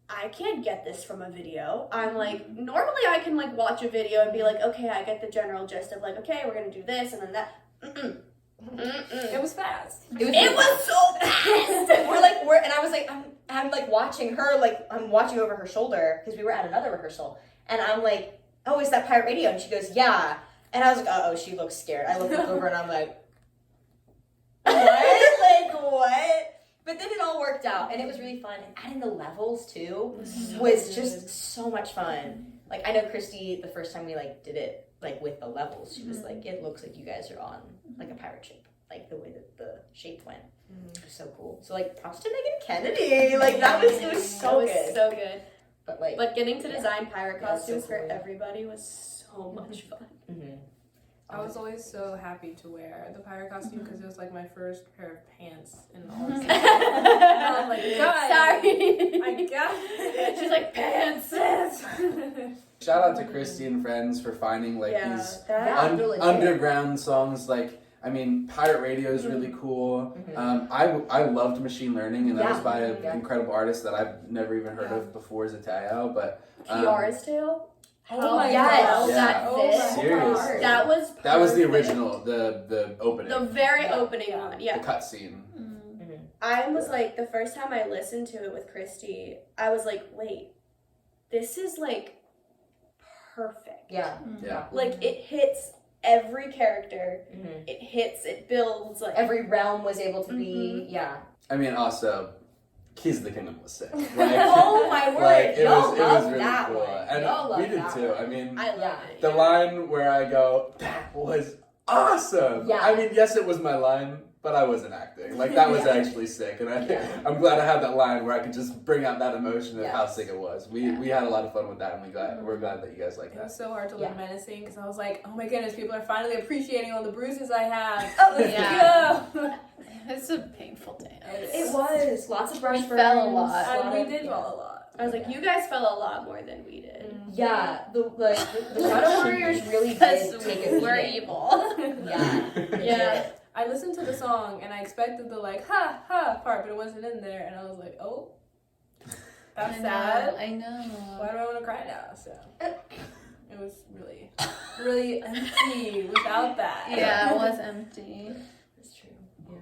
[SPEAKER 3] I can't get this from a video. I'm like, normally I can like watch a video and be like, okay, I get the general gist of like, okay, we're gonna do this and then that.
[SPEAKER 4] It was fast.
[SPEAKER 1] it was so fast. And I was like, I'm like watching her, like I'm watching over her shoulder because we were at another rehearsal, and I'm like, oh, is that Pirate Radio? And she goes, yeah. And I was like, oh, she looks scared. I look over and I'm like, what? Like what? But then it all worked out, and it was really fun. And adding the levels too was just so much fun. Like I know Christy, the first time we like did it like with the levels, she was like, it looks like you guys are on like a pirate ship, like the way that the shape went. It was so cool. So like props to Megan Kennedy. Like it was so good.
[SPEAKER 3] So good.
[SPEAKER 1] But
[SPEAKER 3] Getting to design pirate
[SPEAKER 1] Yeah, it's so
[SPEAKER 3] costumes for
[SPEAKER 1] cool.
[SPEAKER 3] everybody was so much fun.
[SPEAKER 4] I was always so happy to wear the pirate costume because it was like my first pair of pants in all of I was like, God,
[SPEAKER 3] Sorry.
[SPEAKER 4] I got it.
[SPEAKER 3] She's like, pants.
[SPEAKER 2] Shout out to Christy and friends for finding like these
[SPEAKER 1] that was really
[SPEAKER 2] underground songs. Like I mean, Pirate Radio is really cool. I loved Machine Learning, and that was by an incredible artist that I've never even heard of before, Zeteo. But
[SPEAKER 3] Kiara's Tale.
[SPEAKER 4] Oh my
[SPEAKER 1] yes.
[SPEAKER 4] God.
[SPEAKER 2] Yeah.
[SPEAKER 3] That fit.
[SPEAKER 2] Seriously.
[SPEAKER 3] That was perfect.
[SPEAKER 2] That was the original, the opening,
[SPEAKER 3] The very opening one,
[SPEAKER 2] the
[SPEAKER 3] yeah.
[SPEAKER 2] cutscene.
[SPEAKER 3] I was like, the first time I listened to it with Christy, I was like, wait, this is like perfect.
[SPEAKER 1] Yeah.
[SPEAKER 3] Like it hits every character. It builds like
[SPEAKER 1] Every realm was able to be
[SPEAKER 2] I mean, also, Keys of the Kingdom was sick. Like,
[SPEAKER 1] oh my word.
[SPEAKER 2] like it
[SPEAKER 1] Y'all
[SPEAKER 2] was
[SPEAKER 1] love
[SPEAKER 2] really
[SPEAKER 1] that
[SPEAKER 2] cool,
[SPEAKER 1] one.
[SPEAKER 2] and
[SPEAKER 1] Y'all love
[SPEAKER 2] we did
[SPEAKER 1] that
[SPEAKER 2] too.
[SPEAKER 1] one.
[SPEAKER 2] I mean,
[SPEAKER 3] I love it.
[SPEAKER 2] the line where I go, that was awesome.
[SPEAKER 1] Yeah.
[SPEAKER 2] I mean, yes, it was my line, but I wasn't acting. Like that was actually sick, and I'm glad I had that line where I could just bring out that emotion of how sick it was. We had a lot of fun with that, and we're glad that you guys like
[SPEAKER 4] It
[SPEAKER 2] that.
[SPEAKER 4] was so hard to learn menacing because I was like, oh my goodness, people are finally appreciating all the bruises I have.
[SPEAKER 1] Oh,
[SPEAKER 4] Let's go.
[SPEAKER 5] It's a painful dance.
[SPEAKER 1] It was. Lots of brush
[SPEAKER 3] We fell a
[SPEAKER 1] burns,
[SPEAKER 3] lot.
[SPEAKER 4] And we did fall a lot.
[SPEAKER 3] I was like, you guys fell a lot more than we did.
[SPEAKER 1] Yeah, the Shadow Warriors really did take a
[SPEAKER 3] We're
[SPEAKER 1] beating.
[SPEAKER 3] evil.
[SPEAKER 1] Yeah.
[SPEAKER 3] Yeah.
[SPEAKER 4] I listened to the song and I expected the like ha ha part, but it wasn't in there, and I was like, oh, that's sad.
[SPEAKER 5] I know.
[SPEAKER 4] Why do I want to cry now? So it was really empty without that.
[SPEAKER 5] Yeah, it was empty.
[SPEAKER 1] That's true. Yeah.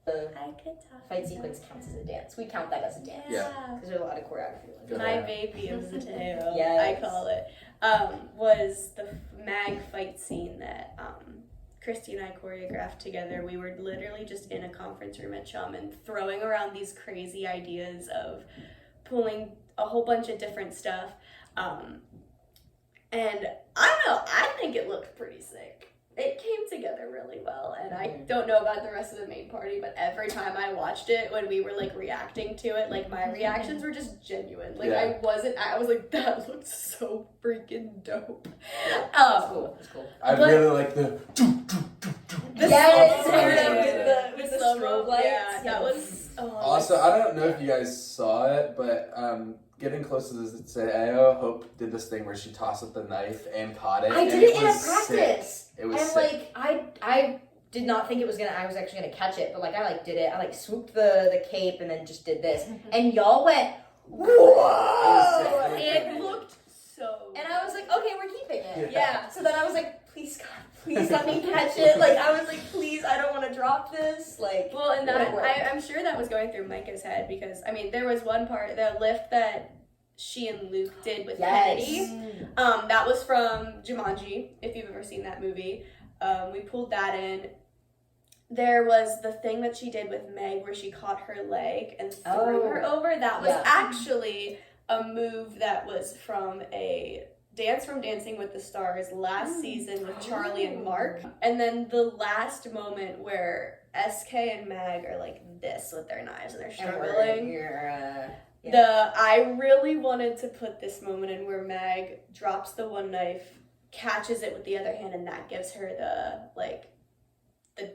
[SPEAKER 1] The
[SPEAKER 3] I could talk.
[SPEAKER 1] fight sequence counts as a dance. We count that as a dance.
[SPEAKER 2] Yeah.
[SPEAKER 1] Because there's a lot of choreography.
[SPEAKER 2] Good.
[SPEAKER 3] My baby of Zeteo,
[SPEAKER 1] Yes.
[SPEAKER 3] I call it, was the mag fight scene that Christy and I choreographed together. We were literally just in a conference room at Chum and throwing around these crazy ideas of pulling a whole bunch of different stuff. And I don't know, I think it looked pretty sick. It came together really well, and I don't know about the rest of the main party, but every time I watched it, when we were like reacting to it, like my reactions were just genuine. Like I was like, that looked so freaking dope.
[SPEAKER 1] That's cool. That's cool.
[SPEAKER 2] I
[SPEAKER 3] But-
[SPEAKER 2] really like the.
[SPEAKER 1] Yes, with the
[SPEAKER 3] slow-mo.
[SPEAKER 1] strobe lights.
[SPEAKER 3] Yeah, that was. Oh,
[SPEAKER 2] Also, I don't know if you guys saw it, but getting close to the Zeteo, Hope did this thing where she tossed up the knife and caught it.
[SPEAKER 1] I
[SPEAKER 2] and
[SPEAKER 1] did it in a
[SPEAKER 2] was
[SPEAKER 1] practice.
[SPEAKER 2] Sick. It was
[SPEAKER 1] And
[SPEAKER 2] sick.
[SPEAKER 1] like I did not think I was actually gonna catch it, but like I like did it. I like swooped the cape and then just did this, and y'all went whoa!
[SPEAKER 3] it looked so.
[SPEAKER 1] And I was like, okay, we're keeping it.
[SPEAKER 3] Yeah.
[SPEAKER 1] So then I was like, please God, please let me catch it. Like I was like, please, I don't want to drop this. Like,
[SPEAKER 3] Well, and that
[SPEAKER 1] Would it work?
[SPEAKER 3] I'm sure that was going through Micah's head because I mean there was one part, the lift that she and Luke did with Kennedy. That was from Jumanji, if you've ever seen that movie. We pulled that in, there was the thing that she did with Meg where she caught her leg and threw her over. That was actually a move that was from a Dance from Dancing with the Stars last season with Charlie and Mark. And then the last moment where SK and Mag are like this with their knives and they're struggling. I really wanted to put this moment in where Mag drops the one knife, catches it with the other hand, and that gives her the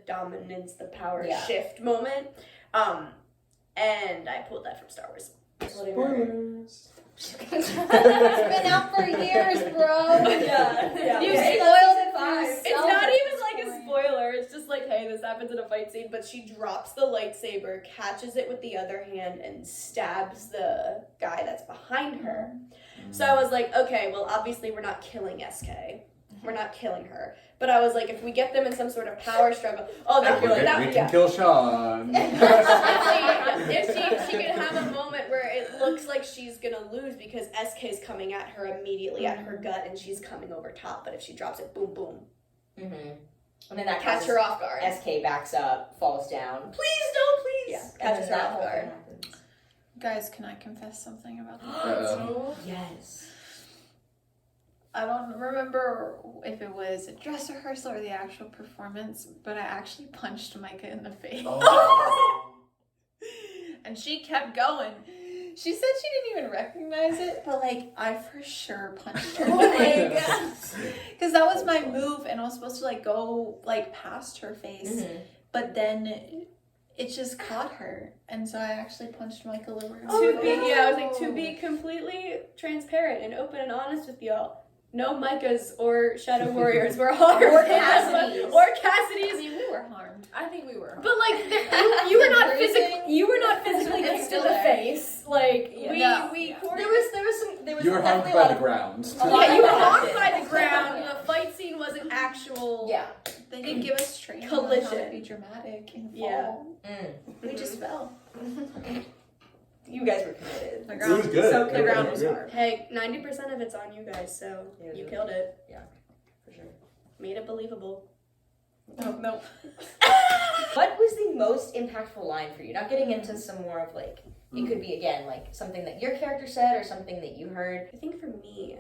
[SPEAKER 3] dominance, the power shift moment. And I pulled that from Star Wars.
[SPEAKER 2] Spoilers.
[SPEAKER 5] It's been out for years, bro.
[SPEAKER 3] Yeah.
[SPEAKER 5] You spoiled it for
[SPEAKER 3] It's
[SPEAKER 5] yourself.
[SPEAKER 3] not even like a spoiler. It's just like, hey, this happens in a fight scene, but she drops the lightsaber, catches it with the other hand, and stabs the guy that's behind her. So I was like, okay, well, obviously we're not killing SK. We're not killing her. But I was like, if we get them in some sort of power struggle,
[SPEAKER 2] we can kill Sean.
[SPEAKER 3] if she could have a moment where it looks like she's gonna lose because SK's coming at her immediately at her gut and she's coming over top. But if she drops it, boom, boom.
[SPEAKER 1] And then that
[SPEAKER 3] Catch her off guard.
[SPEAKER 1] SK backs up, falls down. Please, no, please.
[SPEAKER 3] Yeah,
[SPEAKER 1] And
[SPEAKER 3] catches
[SPEAKER 1] then
[SPEAKER 3] her
[SPEAKER 1] that
[SPEAKER 3] off
[SPEAKER 1] whole
[SPEAKER 3] guard.
[SPEAKER 1] thing happens.
[SPEAKER 5] Guys, can I confess something about this?
[SPEAKER 2] Uh-oh.
[SPEAKER 1] Yes.
[SPEAKER 5] I don't remember if it was a dress rehearsal or the actual performance, but I actually punched Micah in the face.
[SPEAKER 2] Oh.
[SPEAKER 5] And she kept going. She said she didn't even recognize it, but like I for sure punched her. Because that was my move, and I was supposed to like go like past her face, but then it just caught her, and so I actually punched Michael over.
[SPEAKER 3] To be completely transparent and open and honest with y'all. No Micahs or Shadow Warriors were harmed.
[SPEAKER 1] Or Cassidy's.
[SPEAKER 5] I mean, we were harmed.
[SPEAKER 4] I think we were.
[SPEAKER 3] But like you were not physically
[SPEAKER 5] It's
[SPEAKER 3] kicked
[SPEAKER 5] still
[SPEAKER 3] in the
[SPEAKER 5] there.
[SPEAKER 3] face. Like
[SPEAKER 5] No.
[SPEAKER 3] we
[SPEAKER 1] There was
[SPEAKER 2] You were harmed
[SPEAKER 1] definitely a
[SPEAKER 2] by
[SPEAKER 1] lot
[SPEAKER 2] the
[SPEAKER 1] of
[SPEAKER 2] ground.
[SPEAKER 3] you were harmed by the ground. The fight scene was an actual
[SPEAKER 5] They didn't give us training on how
[SPEAKER 3] Collision.
[SPEAKER 5] to be dramatic and
[SPEAKER 3] Yeah.
[SPEAKER 5] fall. We just fell.
[SPEAKER 1] You guys were committed.
[SPEAKER 5] The
[SPEAKER 2] It was good.
[SPEAKER 1] So
[SPEAKER 5] The ground was
[SPEAKER 2] Good.
[SPEAKER 5] hard.
[SPEAKER 3] Hey, 90% of it's on you guys, so you killed it.
[SPEAKER 1] For sure.
[SPEAKER 3] Made it believable.
[SPEAKER 4] No.
[SPEAKER 1] What was the most impactful line for you? Not getting into some more of like, it could be again like something that your character said or something that you heard.
[SPEAKER 3] I think for me,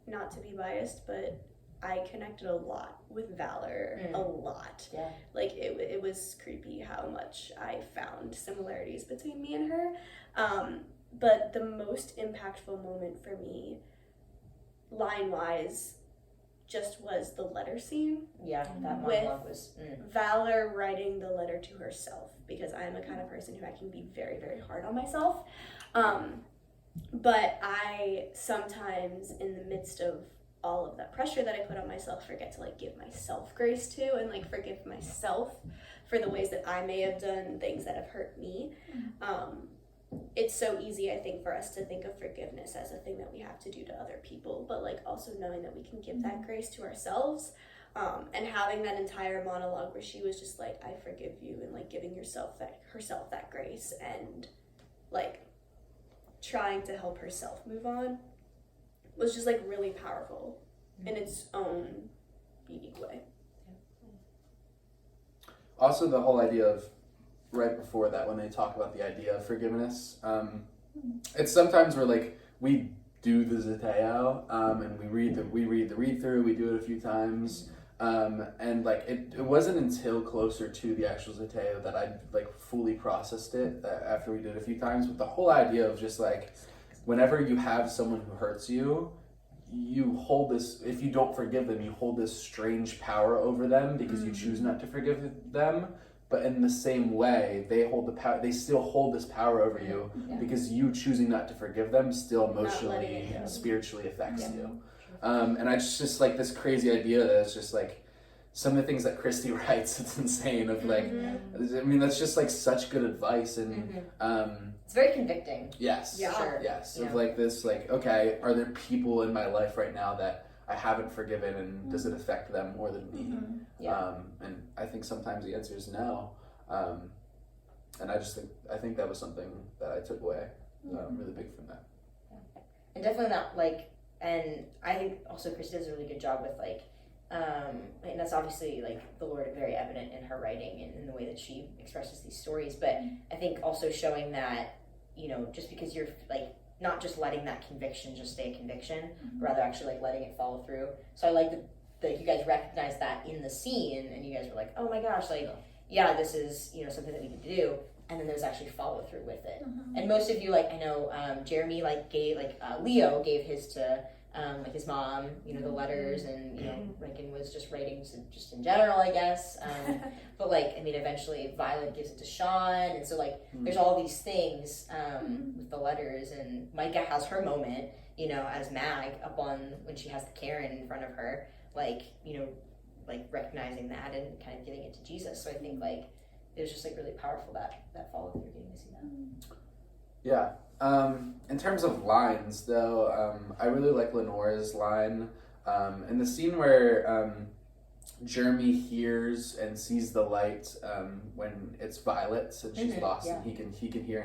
[SPEAKER 3] not to be biased, but I connected a lot with Valor, a lot.
[SPEAKER 1] Yeah.
[SPEAKER 3] Like, it was creepy how much I found similarities between me and her. But the most impactful moment for me, line-wise, just was the letter scene.
[SPEAKER 1] Yeah, that
[SPEAKER 3] With
[SPEAKER 1] monologue was.
[SPEAKER 3] Valor writing the letter to herself, because I am a kind of person who I can be very, very hard on myself. But I sometimes, in the midst of all of that pressure that I put on myself, forget to like give myself grace too, and like forgive myself for the ways that I may have done things that have hurt me. It's so easy, I think, for us to think of forgiveness as a thing that we have to do to other people, but like also knowing that we can give that grace to ourselves. And having that entire monologue where she was just like, I forgive you, and like giving herself that grace, and like trying to help herself move on, was just like really powerful in its own unique way.
[SPEAKER 2] Also, the whole idea of right before that, when they talk about the idea of forgiveness, it's sometimes we're like, we do the Zeteo, and we read the read through, we do it a few times, and like it wasn't until closer to the actual Zeteo that I like fully processed it after we did it a few times. But the whole idea of just like, whenever you have someone who hurts you, you hold this, if you don't forgive them, you hold this strange power over them because you choose not to forgive them. But in the same way, they hold the power. They still hold this power over you because you choosing not to forgive them still emotionally, spiritually affects you. And I just like this crazy idea that it's just like some of the things that Christy writes. It's insane. Of like, I mean, that's just like such good advice, and
[SPEAKER 1] It's very convicting.
[SPEAKER 2] yes,
[SPEAKER 1] Sure.
[SPEAKER 2] yes,
[SPEAKER 1] Yeah.
[SPEAKER 2] of like this, like, okay, are there people in my life right now that I haven't forgiven, and does it affect them more than me? And I think sometimes the answer is no. And I think that was something that I took away really big from that.
[SPEAKER 1] And definitely not like, and I think also Chris does a really good job with like and that's obviously like the Lord very evident in her writing and in the way that she expresses these stories. But I think also showing that, just because you're like not just letting that conviction just stay a conviction, but rather actually like letting it follow through. So I like that you guys recognize that in the scene, and you guys were like, oh my gosh, like yeah, this is something that we need to do. And then there's actually follow through with it. And most of you, like I know Jeremy gave Leo gave his to his mom, the letters, and Reagan was just writing just in general, I guess. But eventually Violet gives it to Sean, and so there's all these things with the letters, and Micah has her moment, as Mag up on when she has the Karen in front of her, recognizing that and kind of giving it to Jesus. So I think it was just really powerful that follow through, getting to see that.
[SPEAKER 2] Yeah. In terms of lines, though, I really like Lenora's line in the scene where Jeremy hears and sees the light when it's Violet and she's lost, and he can hear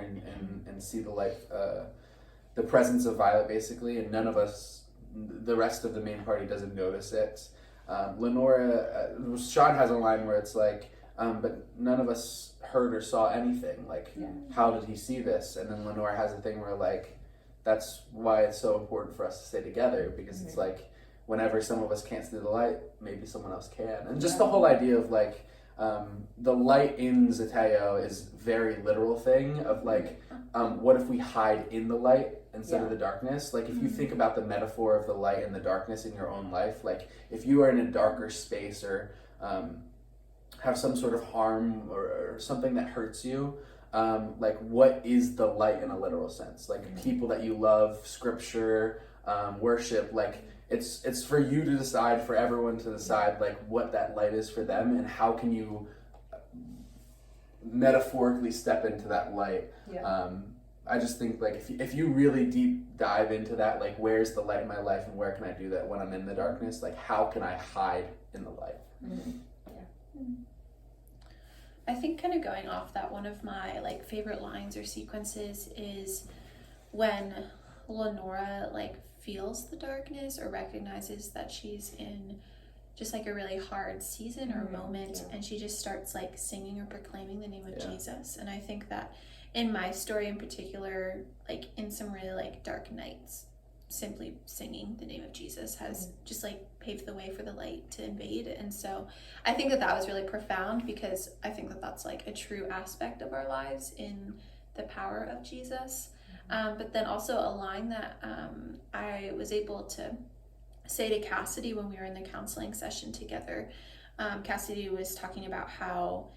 [SPEAKER 2] and see the light, the presence of Violet basically, and none of us, the rest of the main party, doesn't notice it. Lenora, Sean has a line where it's but none of us heard or saw anything. How did he see this? And then Lenore has a thing where that's why it's so important for us to stay together, because it's whenever some of us can't see the light, maybe someone else can. And just the whole idea of the light in Zeteo is very literal thing of what if we hide in the light instead of the darkness? If you think about the metaphor of the light and the darkness in your own life, if you are in a darker space or have some sort of harm or something that hurts you, what is the light in a literal sense? People that you love, scripture, worship, it's for you to decide, for everyone to decide what that light is for them, and how can you metaphorically step into that light. I just think if you really deep dive into that, where's the light in my life and where can I do that when I'm in the darkness, how can I hide in the light?
[SPEAKER 5] I think kind of going off that, one of my favorite lines or sequences is when Lenora feels the darkness or recognizes that she's in just a really hard season or moment, and she just starts singing or proclaiming the name of Jesus. And I think that in my story in particular, in some really dark nights, simply singing the name of Jesus has just paved the way for the light to invade. And so I think that was really profound, because I think that that's a true aspect of our lives in the power of Jesus. But then also a line that I was able to say to Cassidy when we were in the counseling session together. Cassidy was talking about how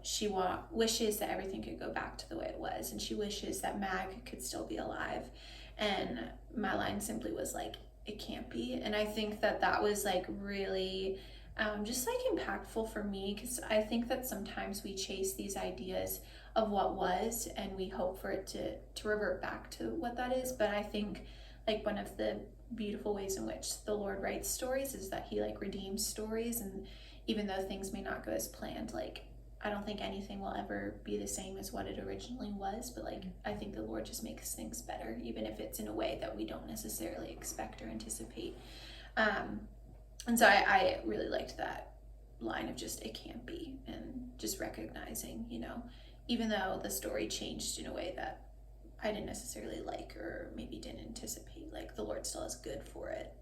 [SPEAKER 5] she wishes that everything could go back to the way it was, and she wishes that Mag could still be alive. And my line simply was it can't be. And I think that was really just impactful for me, because I think that sometimes we chase these ideas of what was, and we hope for it to revert back to what that is. But I think one of the beautiful ways in which the Lord writes stories is that he redeems stories, and even though things may not go as planned, I don't think anything will ever be the same as what it originally was, but I think the Lord just makes things better, even if it's in a way that we don't necessarily expect or anticipate. And so I really liked that line of just, it can't be, and just recognizing, even though the story changed in a way that I didn't necessarily like or maybe didn't anticipate, the Lord still is good for it.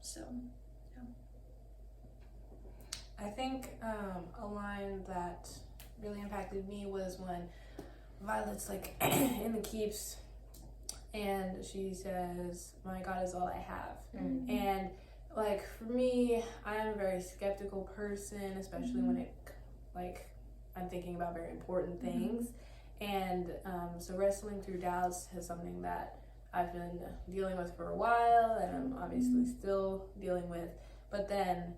[SPEAKER 5] So, yeah.
[SPEAKER 4] I think a line that really impacted me was when Violet's in the keeps and she says, "My God is all I have." And for me, I am a very skeptical person, especially when I'm thinking about very important things. And so wrestling through doubts is something that I've been dealing with for a while, and I'm obviously still dealing with. But then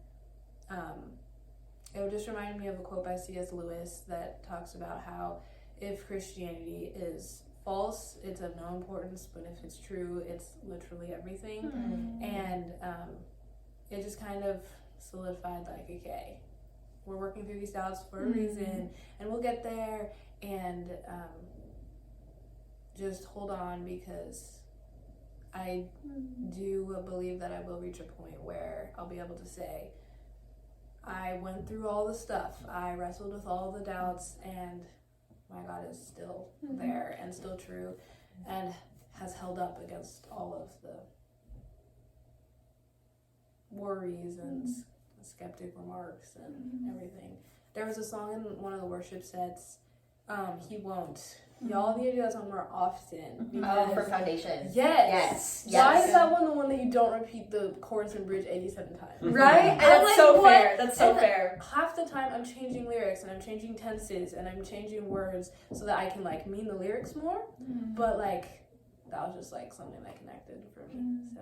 [SPEAKER 4] it would just remind me of a quote by C.S. Lewis that talks about how if Christianity is false, it's of no importance, but if it's true, it's literally everything. And it just kind of solidified okay, we're working through these doubts for a reason, and we'll get there. And just hold on, because I do believe that I will reach a point where I'll be able to say, I went through all the stuff. I wrestled with all the doubts, and my God is still there and still true and has held up against all of the worries and skeptic remarks and everything. There was a song in one of the worship sets, He Won't. Y'all need to do that song more often.
[SPEAKER 1] Oh, for foundation.
[SPEAKER 4] Yes. Why is that one that you don't repeat the chorus and bridge 87 times?
[SPEAKER 1] Right?
[SPEAKER 4] That's
[SPEAKER 1] That's
[SPEAKER 4] so
[SPEAKER 1] so
[SPEAKER 4] fair.
[SPEAKER 1] fair. That's so fair.
[SPEAKER 4] Half the time I'm changing lyrics and I'm changing tenses and I'm changing words so that I can like mean the lyrics more. But like that was just like something that connected for me. So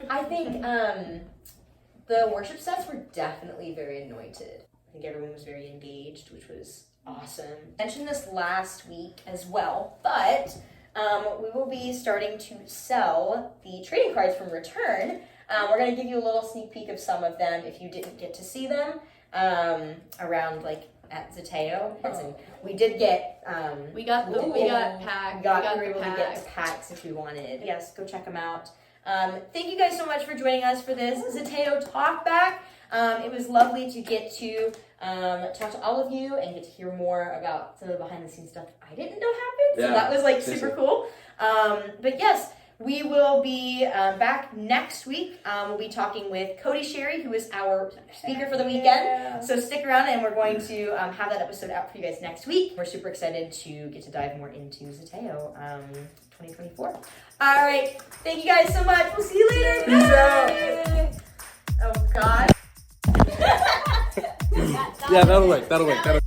[SPEAKER 1] I think the worship sets were definitely very anointed. I think everyone was very engaged, which was awesome. I mentioned this last week as well, but we will be starting to sell the trading cards from Return. We're going to give you a little sneak peek of some of them if you didn't get to see them around like at Zeteo. And we did get
[SPEAKER 3] We got packs.
[SPEAKER 1] we were able to get the packs if you wanted. Yes, go check them out. Thank you guys so much for joining us for this Zeteo Talkback. It was lovely to get to talk to all of you and get to hear more about some of the behind the scenes stuff I didn't know happened. So that was like super cool. But yes, we will be back next week. We'll be talking with Cody Sherry, who is our speaker for the weekend. So stick around and we're going to have that episode out for you guys next week. We're super excited to get to dive more into Zeteo 2024. All right. Thank you guys so much. We'll see you later.
[SPEAKER 2] Peace out.
[SPEAKER 1] Oh, God.
[SPEAKER 2] Yeah, that'll work.